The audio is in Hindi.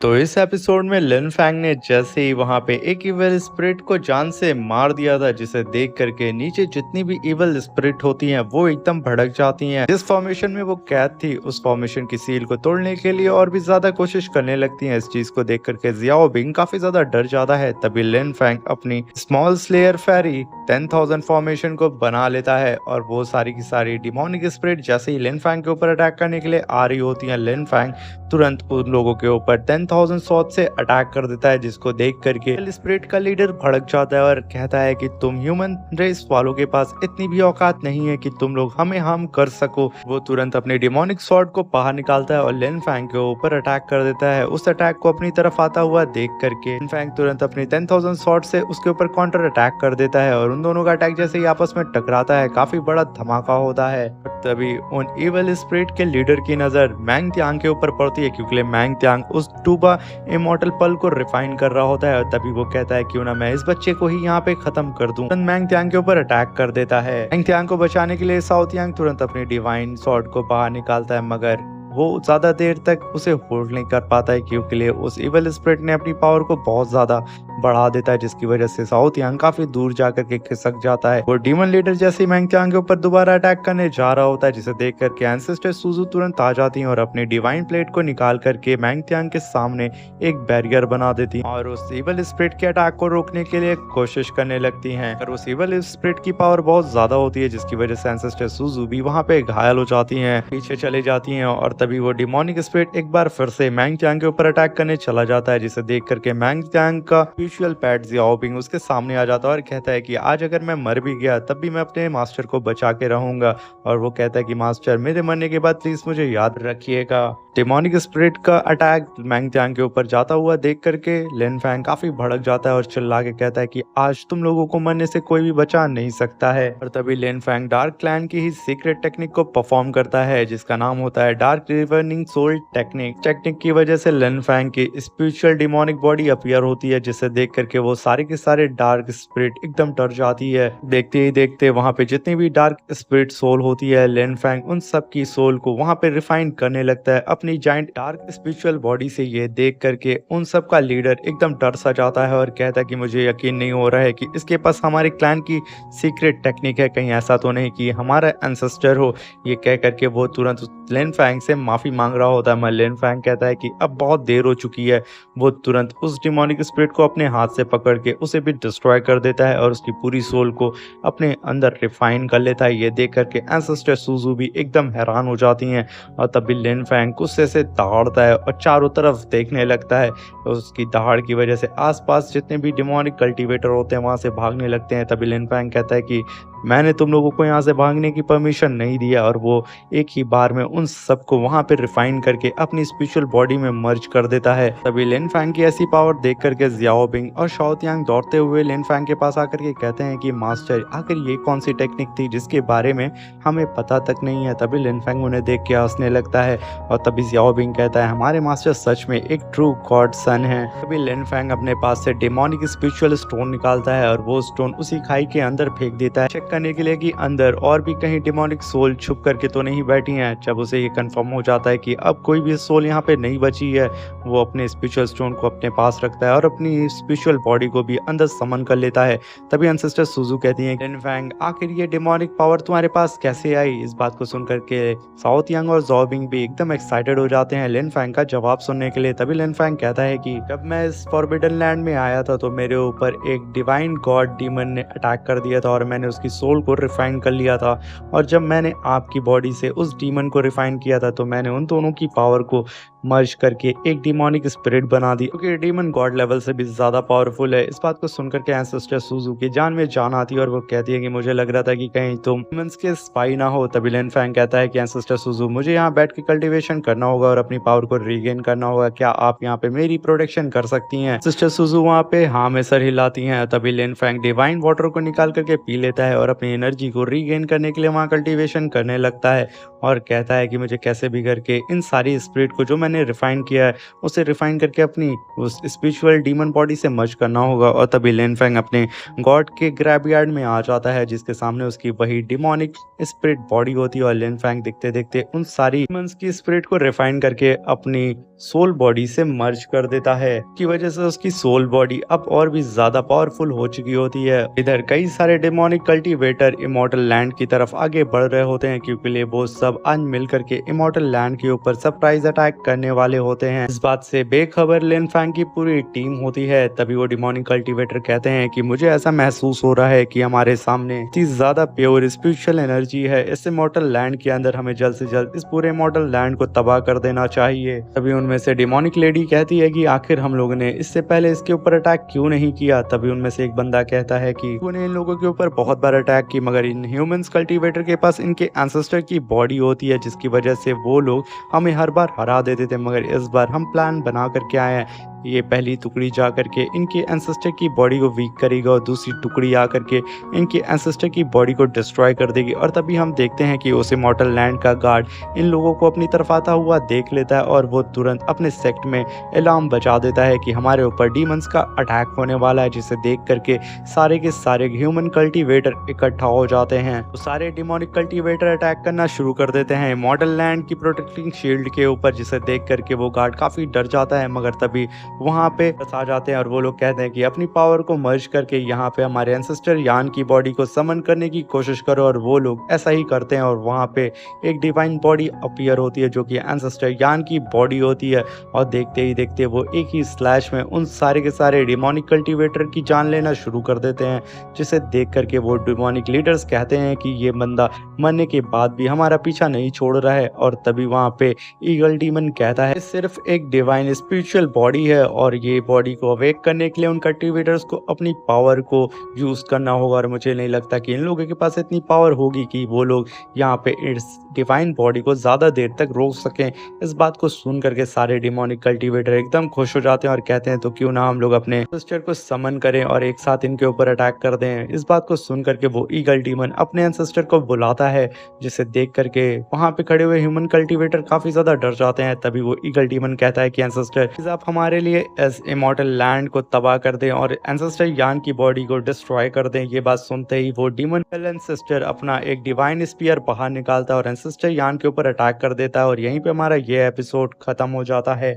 तो इस एपिसोड में लिन फैंग ने जैसे ही वहां पे एक इविल स्पिरिट को जान से मार दिया था, जिसे देख करके नीचे जितनी भी इविल स्पिरिट होती हैं वो एकदम भड़क जाती हैं। जिस फॉर्मेशन में वो कैद थी उस फॉर्मेशन की सील को तोड़ने के लिए और भी ज्यादा कोशिश करने लगती हैं। इस चीज को देख करके जियाओ बिंग काफी ज्यादा डर जाता है। तभी लिन फैंग अपनी स्मॉल स्लेयर फेरी 10,000 फॉर्मेशन को बना लेता है और वो सारी की सारी डिमोनिक स्पिरिट जैसे ही लिन फैंग के ऊपर अटैक करने के लिए आ रही होती हैं, लिन फैंग तुरंत उन लोगों के ऊपर 10,000 शॉट से अटैक कर देता है, जिसको देख करके स्पिरिट का लीडर भड़क जाता है और कहता है कि तुम ह्यूमन रेस वालों के पास इतनी भी औकात नहीं है कि तुम लोग हमें हार्म कर सको। वो तुरंत अपने डिमोनिक स्वॉर्ड को बाहर निकालता है और लिन फैंग के ऊपर अटैक कर देता है। उस अटैक को अपनी तरफ आता हुआ देख करके लिन फैंग तुरंत अपनी 10,000 शॉट से उसके ऊपर काउंटर अटैक कर देता है और उन दोनों का अटैक जैसे ही आपस में टकराता है काफी बड़ा धमाका होता है। तभी उन इविल स्पिरिट के लीडर की नजर मैंग त्यांग के ऊपर पड़ती है, क्योंकि मैंग त्यांग उस टूबा इमॉर्टल पल को रिफाइन कर रहा होता है। और तभी वो कहता है क्यों ना मैं इस बच्चे को ही यहाँ पे खत्म कर दूं। मैंग त्यांग के ऊपर अटैक कर देता है। मैंग त्यांग को बचाने के लिए साओ त्यांग तुरंत अपनी डिवाइन स्वॉर्ड को बाहर निकालता है, मगर वो ज्यादा देर तक उसे होल्ड नहीं कर पाता है, क्योंकि उस इविल स्पिरिट ने अपनी पावर को बहुत ज्यादा बढ़ा देता है, जिसकी वजह से साओ त्यांग काफी दूर जाकर के खिसक जाता है। वो डीमन लीडर जैसे ही मैंग त्यांग के ऊपर दोबारा अटैक करने जा रहा होता है, जिसे देख करके एंसेस्टर सुजू तुरंत आ जाती हैं और अपनी डिवाइन प्लेट को निकाल करके मैंग त्यांग के सामने एक बैरियर बना देती हैं और उस इविल स्पिरिट के अटैक को रोकने के लिए कोशिश करने लगती हैं। और उस इविल स्पिरिट की पावर बहुत ज्यादा होती है, जिसकी वजह से एंसेस्टर सुजू भी वहां पे घायल हो जाती हैं, पीछे चले जाती हैं। और तभी वो डिमोनिक स्पिरिट एक बार फिर से मैंग त्यांग के ऊपर अटैक करने चला जाता है, जिसे देख करके मैंग त्यांग का म्यूचुअल पैट जियाओ बिंग उसके सामने आ जाता है और कहता है कि आज अगर मैं मर भी गया तब भी मैं अपने मास्टर को बचा के रहूंगा। और वो कहता है कि मास्टर मेरे मरने के बाद प्लीज मुझे याद रखिएगा। डिमोनिक स्पिरिट का अटैक मैंग त्यांग के ऊपर जाता हुआ देख करके लिन फैंग काफी भड़क जाता है और चिल्ला के कहता है कि आज तुम लोगों को मरने से कोई भी बचा नहीं सकता है। और तभी लिन फैंग डार्क क्लैन की ही सीक्रेट टेक्निक को परफॉर्म करता है, जिसका नाम होता है डार्क रिवर्निंग सोल टेक्निक। टेक्निक की वजह से लिन फैंग की स्पिरिचुअल डिमोनिक बॉडी अपीयर होती है, जिसे देख करके वो सारे के सारे डार्क स्पिरिट एकदम डर जाती है। देखते ही देखते वहां पे जितनी भी डार्क स्पिरिट सोल होती है, लिन फैंग उन सब की सोल को वहां पे रिफाइन करने लगता है अपनी जाइंट डार्क स्पिरिचुअल बॉडी से। ये देख करके उन सब का लीडर एकदम डर सा जाता है और कहता है कि मुझे यकीन नहीं हो रहा है कि इसके पास हमारे क्लैन की सीक्रेट टेक्निक है, कहीं ऐसा तो नहीं कि हमारा एंसेस्टर हो। ये कह करके वो तुरंत लिन फैंग से माफी मांग रहा होता है, मगर लिन फैंग कहता है कि अब बहुत देर हो चुकी है। वो तुरंत उस डिमोनिक स्पिरिट को अपने हाथ से पकड़ के उसे भी डिस्ट्रॉय कर देता है और उसकी पूरी सोल को अपने अंदर रिफाइन कर लेता है। ये देख करके एंसेस्टर सुजू भी एकदम हैरान हो जाती हैं और तभी लिन फैंग गुस्से से दहाड़ता है और चारों तरफ देखने लगता है। उसकी दहाड़ की वजह से आसपास जितने भी डिमोनिक कल्टीवेटर होते हैं वहां से भागने लगते हैं। तभी लिन फैंग कहता है कि मैंने तुम लोगों को यहाँ से भागने की परमिशन नहीं दिया, और वो एक ही बार में उन सबको वहां पे रिफाइन करके अपनी स्पिरिचुअल बॉडी में मर्ज कर देता है। तभी लिन फैंग की ऐसी पावर देख करके जियाओ बिंग और शाओ त्यांग दौड़ते हुए लिन फैंग के पास आकर के कहते हैं कि मास्टर आखिर ये कौन सी टेक्निक थी जिसके बारे में हमें पता तक नहीं है। तभी लिन फैंग उन्हें देख के हंसने लगता है और तभी जियाओ बिंग कहता है हमारे मास्टर सच में एक ट्रू गॉड सन है। तभी लिन फैंग अपने पास से डिमोनिक स्पिरिचुअल स्टोन निकालता है और वो स्टोन उसी खाई के अंदर फेंक देता है, चेक करने के लिए कि अंदर और भी कहीं डिमोनिक सोल छुप करके तो नहीं बैठी हैं। जब उसे ये कंफर्म हो जाता है कि अब कोई भी सोल यहाँ पे नहीं बची है, वो अपने स्पिरिचुअल स्टोन को अपने पास रखता है और अपनी स्पिरिचुअल बॉडी को भी अंदर समन कर लेता है। तभी एंसेस्टर सुजू कहती हैं लिन फैंग आखिर ये डिमोनिक पावर तुम्हारे पास कैसे आई। इस बात को सुनकर के साओ त्यांग और ज़ाओ बिंग भी एकदम एक्साइटेड हो जाते हैं लिन फैंग का जवाब सुनने के लिए। तभी लिन फैंग कहता है कि जब मैं इस फॉरबिडन लैंड में आया था तो मेरे ऊपर एक डिवाइन गॉड डीमन ने अटैक कर दिया था और मैंने उसकी सोल को रिफाइन कर लिया था। और जब मैंने आपकी बॉडी से उस डीमन को रिफाइन किया था तो मैंने उन दोनों की पावर को मर्ज करके एक डिमोनिक स्पिरिट बना दी, क्योंकि डीमन गॉड लेवल से भी ज्यादा पावरफुल है। इस बात को सुनकर के एंसेस्टर सुजू की जान में जान आती है और वो कहती है कि मुझे लग रहा था कि कहीं तुम डीमंस के स्पाई ना हो। तभी लिन फैंग कहता है कि एंसेस्टर सुजू मुझे यहाँ बैठ के कल्टीवेशन करना होगा और अपनी पावर को रीगेन करना होगा, क्या आप यहाँ पे मेरी प्रोटेक्शन कर सकती हैं। सिस्टर सुजू वहाँ पे हाँ में सर हिलाती हैं। तभी लिन फैंग डिवाइन वाटर को निकाल करके पी लेता है और अपनी एनर्जी को रीगेन करने के लिए वहाँ कल्टीवेशन करने लगता है और कहता है कि मुझे कैसे भी करके इन सारी स्पिरिट को जो मैंने रिफाइन किया है उसे रिफाइन करके अपनी उस स्पिरिचुअल डीमन बॉडी से मर्ज करना होगा। और तभी लिन फैंग अपने गॉड के ग्रैबयार्ड में आ जाता है, जिसके सामने उसकी वही डिमोनिक स्पिरिट बॉडी होती है और लिन फैंग देखते देखते उन सारी डीमंस की स्पिरिट को रिफाइन करके अपनी सोल बॉडी से मर्ज कर देता है, की वजह से उसकी सोल बॉडी अब और भी ज्यादा पावरफुल हो चुकी होती है। इधर कई सारे डेमोनिक कल्टीवेटर इमॉर्टल लैंड की तरफ आगे बढ़ रहे होते हैं, क्योंकि वो सब आज मिल करके इमॉर्टल लैंड के ऊपर सरप्राइज अटैक करने वाले होते हैं। इस बात से बेखबर लिन फैंग की पूरी टीम होती है। तभी वो डेमोनिक कल्टीवेटर कहते हैं कि मुझे ऐसा महसूस हो रहा है कि हमारे सामने इतनी ज्यादा प्योर स्पिरिचुअल एनर्जी है इस इमॉर्टल लैंड के अंदर, हमें जल्द से जल्द इस पूरे इमॉर्टल लैंड को तबाह कर देना चाहिए। तभी उनमें से डेमोनिक लेडी कहती है कि आखिर हम लोगों ने इससे पहले इसके ऊपर अटैक क्यों नहीं किया। तभी उनमें से एक बंदा कहता है कि उन्हें इन लोगों के ऊपर बहुत बार अटैक की, मगर इन ह्यूमंस कल्टीवेटर के पास इनके एंसेस्टर की बॉडी होती है, जिसकी वजह से वो लोग हमें हर बार हरा देते थे। मगर इस बार हम प्लान बना करके आए हैं, ये पहली टुकड़ी जा करके इनके एंसेस्टर की बॉडी को वीक करेगा और दूसरी टुकड़ी आकर के इनके एंसेस्टर की बॉडी को डिस्ट्रॉय कर देगी। और तभी हम देखते हैं कि उस इमॉर्टल लैंड का गार्ड इन लोगों को अपनी तरफ आता हुआ देख लेता है और वो तुरंत अपने सेक्ट में अलार्म बजा देता है कि हमारे ऊपर डीमंस का अटैक होने वाला है, जिसे देख करके सारे के सारे ह्यूमन कल्टीवेटर इकट्ठा हो जाते हैं। तो सारे डिमोनिक कल्टीवेटर अटैक करना शुरू कर देते हैं इमॉर्टल लैंड की प्रोटेक्टिंग शील्ड के ऊपर, जिसे देख करके वो गार्ड काफी डर जाता है। मगर तभी वहां पे आ जाते हैं और वो लोग कहते हैं कि अपनी पावर को मर्ज करके यहाँ पे हमारे एंसेस्टर यान की बॉडी को समन करने की कोशिश करो। और वो लोग ऐसा ही करते हैं और वहां पे एक डिवाइन बॉडी अपीयर होती है, जो कि एंसेस्टर यान की बॉडी होती है। और देखते ही देखते वो एक ही स्लैश में उन सारे के सारे डिमोनिक कल्टीवेटर की जान लेना शुरू कर देते हैं, जिसे देख करके वो डिमोनिक लीडर्स कहते हैं कि ये बंदा मरने के बाद भी हमारा पीछा नहीं छोड़ रहा है। और तभी वहां पे ईगल डीमन कहता है सिर्फ एक डिवाइन स्पिरिचुअल बॉडी है और ये बॉडी को अवेक करने के लिए उन कल्टीवेटर्स को अपनी पावर को यूज करना होगा। और मुझे नहीं लगता कि इन लोगों के पास इतनी पावर होगी कि वो लोग यहाँ पे इस डिवाइन बॉडी को ज्यादा देर तक रोक सकें। इस बात को सुन करके सारे डिमोनिक कल्टीवेटर एकदम खुश हो जाते हैं और कहते हैं तो क्यों ना हम लोग अपने सिस्टर को समन करें और एक साथ इनके ऊपर अटैक कर दें। इस बात को सुन करके वो ईगल डीमन अपने एंसेस्टर को बुलाता है, जिसे देख करके वहां पे खड़े हुए ह्यूमन कल्टीवेटर काफी ज्यादा डर जाते हैं। तभी वो ईगल डीमन कहता है कि एंसेस्टर आप हमारे लिए इस इमॉर्टल लैंड को तबाह कर दें और एंसेस्टर यान की बॉडी को डिस्ट्रॉय कर दें। ये बात सुनते ही वो डीमन एंसेस्टर अपना एक डिवाइन स्पीयर बाहर निकालता है और एंसेस्टर यान के ऊपर अटैक कर देता है। और यहीं पे हमारा ये एपिसोड खत्म हो जाता है।